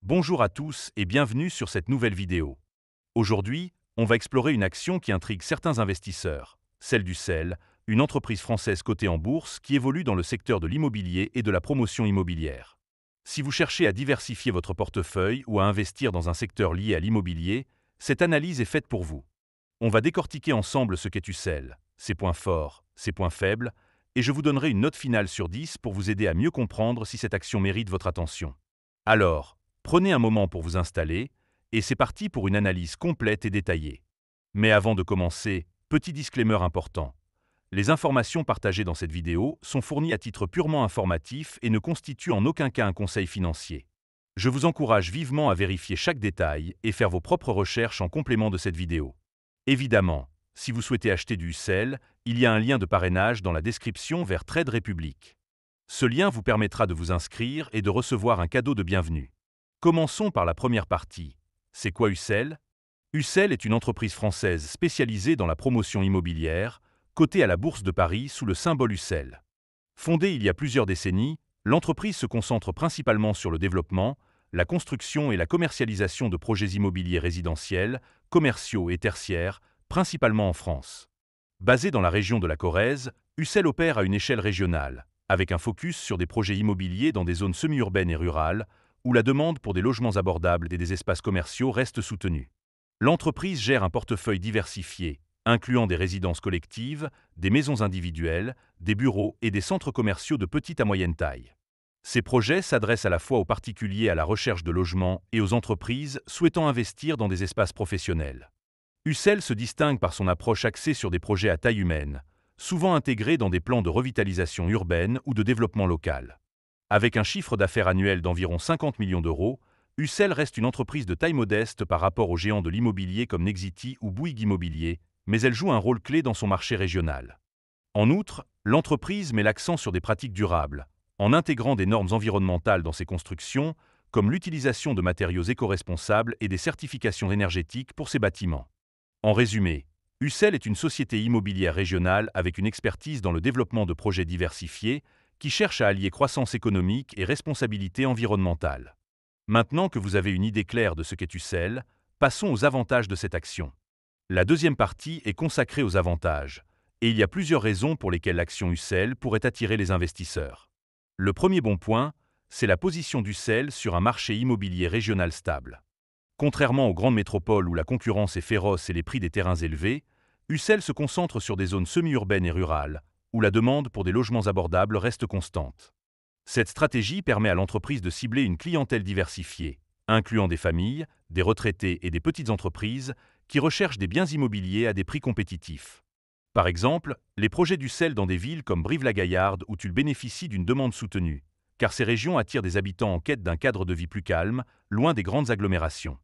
Bonjour à tous et bienvenue sur cette nouvelle vidéo. Aujourd'hui, on va explorer une action qui intrigue certains investisseurs, celle d'Ucel, une entreprise française cotée en bourse qui évolue dans le secteur de l'immobilier et de la promotion immobilière. Si vous cherchez à diversifier votre portefeuille ou à investir dans un secteur lié à l'immobilier, cette analyse est faite pour vous. On va décortiquer ensemble ce qu'est Ucel, ses points forts, ses points faibles, et je vous donnerai une note finale sur 10 pour vous aider à mieux comprendre si cette action mérite votre attention. Alors, prenez un moment pour vous installer, et c'est parti pour une analyse complète et détaillée. Mais avant de commencer, petit disclaimer important. Les informations partagées dans cette vidéo sont fournies à titre purement informatif et ne constituent en aucun cas un conseil financier. Je vous encourage vivement à vérifier chaque détail et faire vos propres recherches en complément de cette vidéo. Évidemment, si vous souhaitez acheter du Ucel, il y a un lien de parrainage dans la description vers Trade Republic. Ce lien vous permettra de vous inscrire et de recevoir un cadeau de bienvenue. Commençons par la première partie. C'est quoi Ucel? Ucel est une entreprise française spécialisée dans la promotion immobilière, cotée à la Bourse de Paris sous le symbole Ucel. Fondée il y a plusieurs décennies, l'entreprise se concentre principalement sur le développement, la construction et la commercialisation de projets immobiliers résidentiels, commerciaux et tertiaires, principalement en France. Basée dans la région de la Corrèze, Ucel opère à une échelle régionale, avec un focus sur des projets immobiliers dans des zones semi-urbaines et rurales, où la demande pour des logements abordables et des espaces commerciaux reste soutenue. L'entreprise gère un portefeuille diversifié, incluant des résidences collectives, des maisons individuelles, des bureaux et des centres commerciaux de petite à moyenne taille. Ces projets s'adressent à la fois aux particuliers à la recherche de logements et aux entreprises souhaitant investir dans des espaces professionnels. Ucel se distingue par son approche axée sur des projets à taille humaine, souvent intégrés dans des plans de revitalisation urbaine ou de développement local. Avec un chiffre d'affaires annuel d'environ 50 millions d'euros, Ucel reste une entreprise de taille modeste par rapport aux géants de l'immobilier comme Nexity ou Bouygues Immobilier, mais elle joue un rôle clé dans son marché régional. En outre, l'entreprise met l'accent sur des pratiques durables, en intégrant des normes environnementales dans ses constructions, comme l'utilisation de matériaux éco-responsables et des certifications énergétiques pour ses bâtiments. En résumé, Ucel est une société immobilière régionale avec une expertise dans le développement de projets diversifiés qui cherche à allier croissance économique et responsabilité environnementale. Maintenant que vous avez une idée claire de ce qu'est Ucel, passons aux avantages de cette action. La deuxième partie est consacrée aux avantages, et il y a plusieurs raisons pour lesquelles l'action Ucel pourrait attirer les investisseurs. Le premier bon point, c'est la position d'Ucel sur un marché immobilier régional stable. Contrairement aux grandes métropoles où la concurrence est féroce et les prix des terrains élevés, Ucel se concentre sur des zones semi-urbaines et rurales, où la demande pour des logements abordables reste constante. Cette stratégie permet à l'entreprise de cibler une clientèle diversifiée, incluant des familles, des retraités et des petites entreprises qui recherchent des biens immobiliers à des prix compétitifs. Par exemple, les projets d'Ucel dans des villes comme Brive-la-Gaillarde où tu bénéficies d'une demande soutenue, car ces régions attirent des habitants en quête d'un cadre de vie plus calme, loin des grandes agglomérations.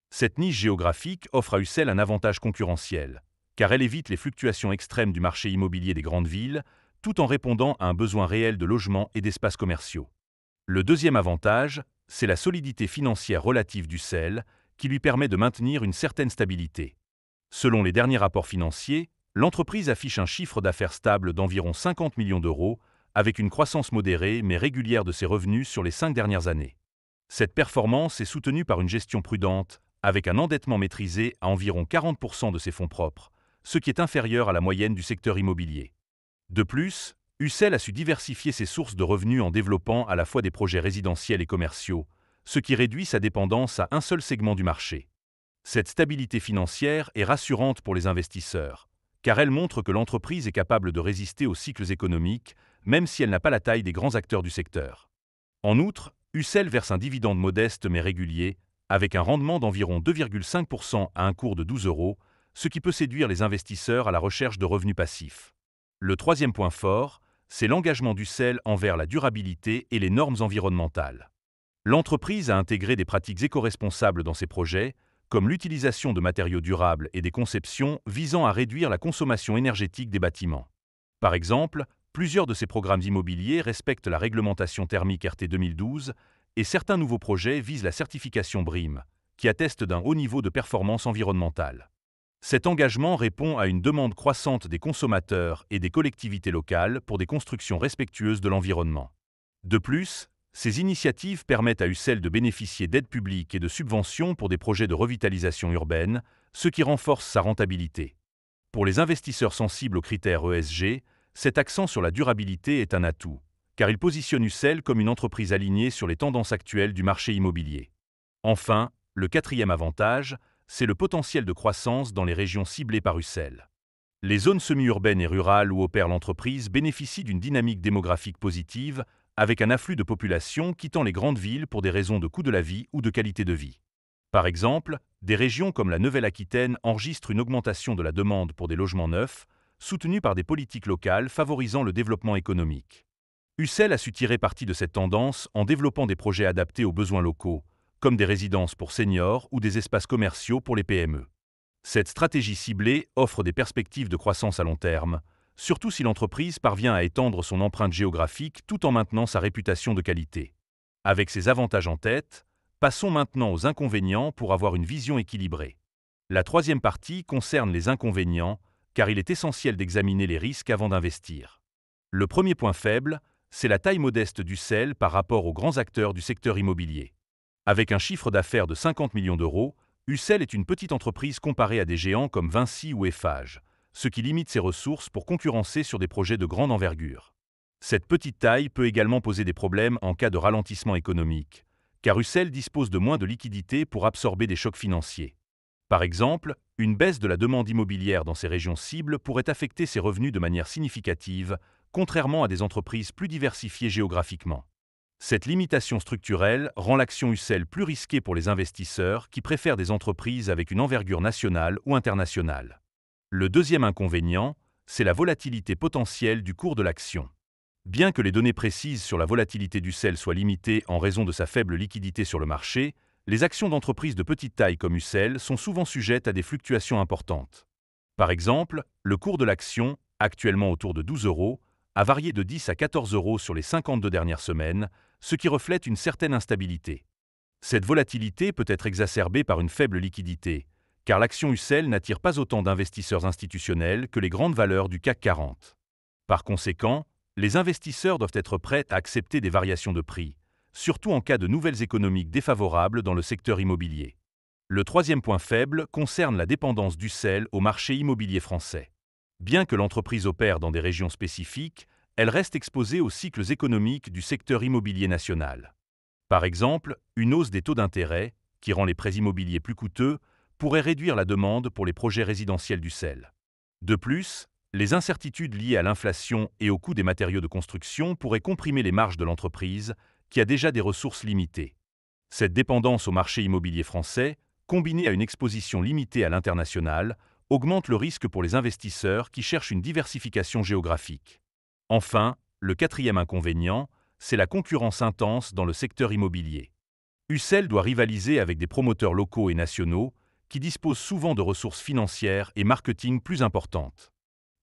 Cette niche géographique offre à Ucel un avantage concurrentiel, car elle évite les fluctuations extrêmes du marché immobilier des grandes villes, tout en répondant à un besoin réel de logements et d'espaces commerciaux. Le deuxième avantage, c'est la solidité financière relative d'Ucel, qui lui permet de maintenir une certaine stabilité. Selon les derniers rapports financiers, l'entreprise affiche un chiffre d'affaires stable d'environ 50 millions d'euros, avec une croissance modérée mais régulière de ses revenus sur les 5 dernières années. Cette performance est soutenue par une gestion prudente, avec un endettement maîtrisé à environ 40% de ses fonds propres, ce qui est inférieur à la moyenne du secteur immobilier. De plus, Ucel a su diversifier ses sources de revenus en développant à la fois des projets résidentiels et commerciaux, ce qui réduit sa dépendance à un seul segment du marché. Cette stabilité financière est rassurante pour les investisseurs, car elle montre que l'entreprise est capable de résister aux cycles économiques, même si elle n'a pas la taille des grands acteurs du secteur. En outre, Ucel verse un dividende modeste mais régulier, avec un rendement d'environ 2,5% à un cours de 12 euros, ce qui peut séduire les investisseurs à la recherche de revenus passifs. Le troisième point fort, c'est l'engagement d'Ucel envers la durabilité et les normes environnementales. L'entreprise a intégré des pratiques éco-responsables dans ses projets, comme l'utilisation de matériaux durables et des conceptions visant à réduire la consommation énergétique des bâtiments. Par exemple, plusieurs de ces programmes immobiliers respectent la réglementation thermique RT 2012 et certains nouveaux projets visent la certification BREEAM, qui atteste d'un haut niveau de performance environnementale. Cet engagement répond à une demande croissante des consommateurs et des collectivités locales pour des constructions respectueuses de l'environnement. De plus, Ces initiatives permettent à Ussel de bénéficier d'aides publiques et de subventions pour des projets de revitalisation urbaine, ce qui renforce sa rentabilité. Pour les investisseurs sensibles aux critères ESG, cet accent sur la durabilité est un atout, car il positionne Ussel comme une entreprise alignée sur les tendances actuelles du marché immobilier. Enfin, le quatrième avantage, c'est le potentiel de croissance dans les régions ciblées par Ussel. Les zones semi-urbaines et rurales où opère l'entreprise bénéficient d'une dynamique démographique positive, avec un afflux de population quittant les grandes villes pour des raisons de coût de la vie ou de qualité de vie. Par exemple, des régions comme la Nouvelle-Aquitaine enregistrent une augmentation de la demande pour des logements neufs, soutenue par des politiques locales favorisant le développement économique. Ussel a su tirer parti de cette tendance en développant des projets adaptés aux besoins locaux, comme des résidences pour seniors ou des espaces commerciaux pour les PME. Cette stratégie ciblée offre des perspectives de croissance à long terme, surtout si l'entreprise parvient à étendre son empreinte géographique tout en maintenant sa réputation de qualité. Avec ces avantages en tête, passons maintenant aux inconvénients pour avoir une vision équilibrée. La troisième partie concerne les inconvénients, car il est essentiel d'examiner les risques avant d'investir. Le premier point faible, c'est la taille modeste d'Ussel par rapport aux grands acteurs du secteur immobilier. Avec un chiffre d'affaires de 50 millions d'euros, Ussel est une petite entreprise comparée à des géants comme Vinci ou Eiffage, ce qui limite ses ressources pour concurrencer sur des projets de grande envergure. Cette petite taille peut également poser des problèmes en cas de ralentissement économique, car Ussel dispose de moins de liquidités pour absorber des chocs financiers. Par exemple, une baisse de la demande immobilière dans ces régions cibles pourrait affecter ses revenus de manière significative, contrairement à des entreprises plus diversifiées géographiquement. Cette limitation structurelle rend l'action Ussel plus risquée pour les investisseurs qui préfèrent des entreprises avec une envergure nationale ou internationale. Le deuxième inconvénient, c'est la volatilité potentielle du cours de l'action. Bien que les données précises sur la volatilité d'Ussel soient limitées en raison de sa faible liquidité sur le marché, les actions d'entreprises de petite taille comme Ussel sont souvent sujettes à des fluctuations importantes. Par exemple, le cours de l'action, actuellement autour de 12 euros, a varié de 10 à 14 euros sur les 52 dernières semaines, ce qui reflète une certaine instabilité. Cette volatilité peut être exacerbée par une faible liquidité, car l'action Ussel n'attire pas autant d'investisseurs institutionnels que les grandes valeurs du CAC 40. Par conséquent, les investisseurs doivent être prêts à accepter des variations de prix, surtout en cas de nouvelles économiques défavorables dans le secteur immobilier. Le troisième point faible concerne la dépendance d'Ussel au marché immobilier français. Bien que l'entreprise opère dans des régions spécifiques, elle reste exposée aux cycles économiques du secteur immobilier national. Par exemple, une hausse des taux d'intérêt, qui rend les prêts immobiliers plus coûteux, pourrait réduire la demande pour les projets résidentiels d'Ussel. De plus, les incertitudes liées à l'inflation et au coût des matériaux de construction pourraient comprimer les marges de l'entreprise, qui a déjà des ressources limitées. Cette dépendance au marché immobilier français, combinée à une exposition limitée à l'international, augmente le risque pour les investisseurs qui cherchent une diversification géographique. Enfin, le quatrième inconvénient, c'est la concurrence intense dans le secteur immobilier. Ussel doit rivaliser avec des promoteurs locaux et nationaux qui disposent souvent de ressources financières et marketing plus importantes.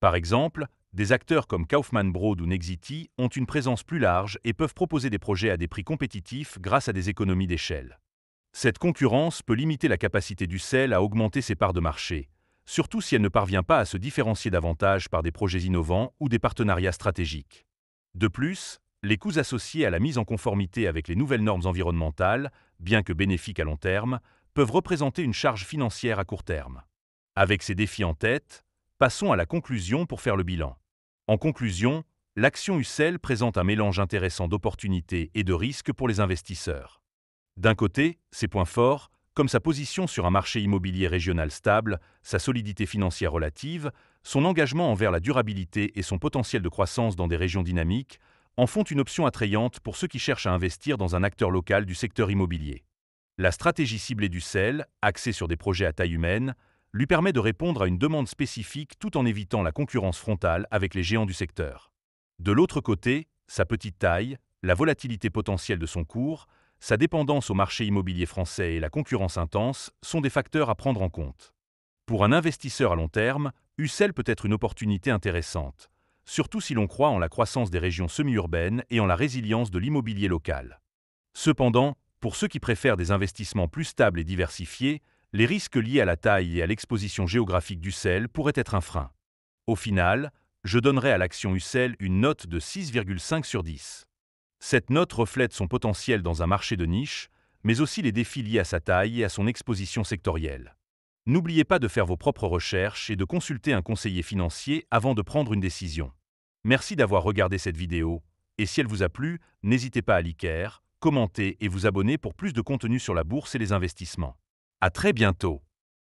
Par exemple, des acteurs comme Kaufmann Broad ou Nexity ont une présence plus large et peuvent proposer des projets à des prix compétitifs grâce à des économies d'échelle. Cette concurrence peut limiter la capacité d'Ussel à augmenter ses parts de marché, surtout si elle ne parvient pas à se différencier davantage par des projets innovants ou des partenariats stratégiques. De plus, les coûts associés à la mise en conformité avec les nouvelles normes environnementales, bien que bénéfiques à long terme, peuvent représenter une charge financière à court terme. Avec ces défis en tête, passons à la conclusion pour faire le bilan. En conclusion, l'action Ussel présente un mélange intéressant d'opportunités et de risques pour les investisseurs. D'un côté, ses points forts, comme sa position sur un marché immobilier régional stable, sa solidité financière relative, son engagement envers la durabilité et son potentiel de croissance dans des régions dynamiques, en font une option attrayante pour ceux qui cherchent à investir dans un acteur local du secteur immobilier. La stratégie ciblée d'Ussel, axée sur des projets à taille humaine, lui permet de répondre à une demande spécifique tout en évitant la concurrence frontale avec les géants du secteur. De l'autre côté, sa petite taille, la volatilité potentielle de son cours, sa dépendance au marché immobilier français et la concurrence intense sont des facteurs à prendre en compte. Pour un investisseur à long terme, Ussel peut être une opportunité intéressante, surtout si l'on croit en la croissance des régions semi-urbaines et en la résilience de l'immobilier local. Cependant, pour ceux qui préfèrent des investissements plus stables et diversifiés, les risques liés à la taille et à l'exposition géographique d'Ussel pourraient être un frein. Au final, je donnerai à l'action Ussel une note de 6,5 sur 10. Cette note reflète son potentiel dans un marché de niche, mais aussi les défis liés à sa taille et à son exposition sectorielle. N'oubliez pas de faire vos propres recherches et de consulter un conseiller financier avant de prendre une décision. Merci d'avoir regardé cette vidéo, et si elle vous a plu, n'hésitez pas à liker, commenter et vous abonner pour plus de contenu sur la bourse et les investissements. À très bientôt.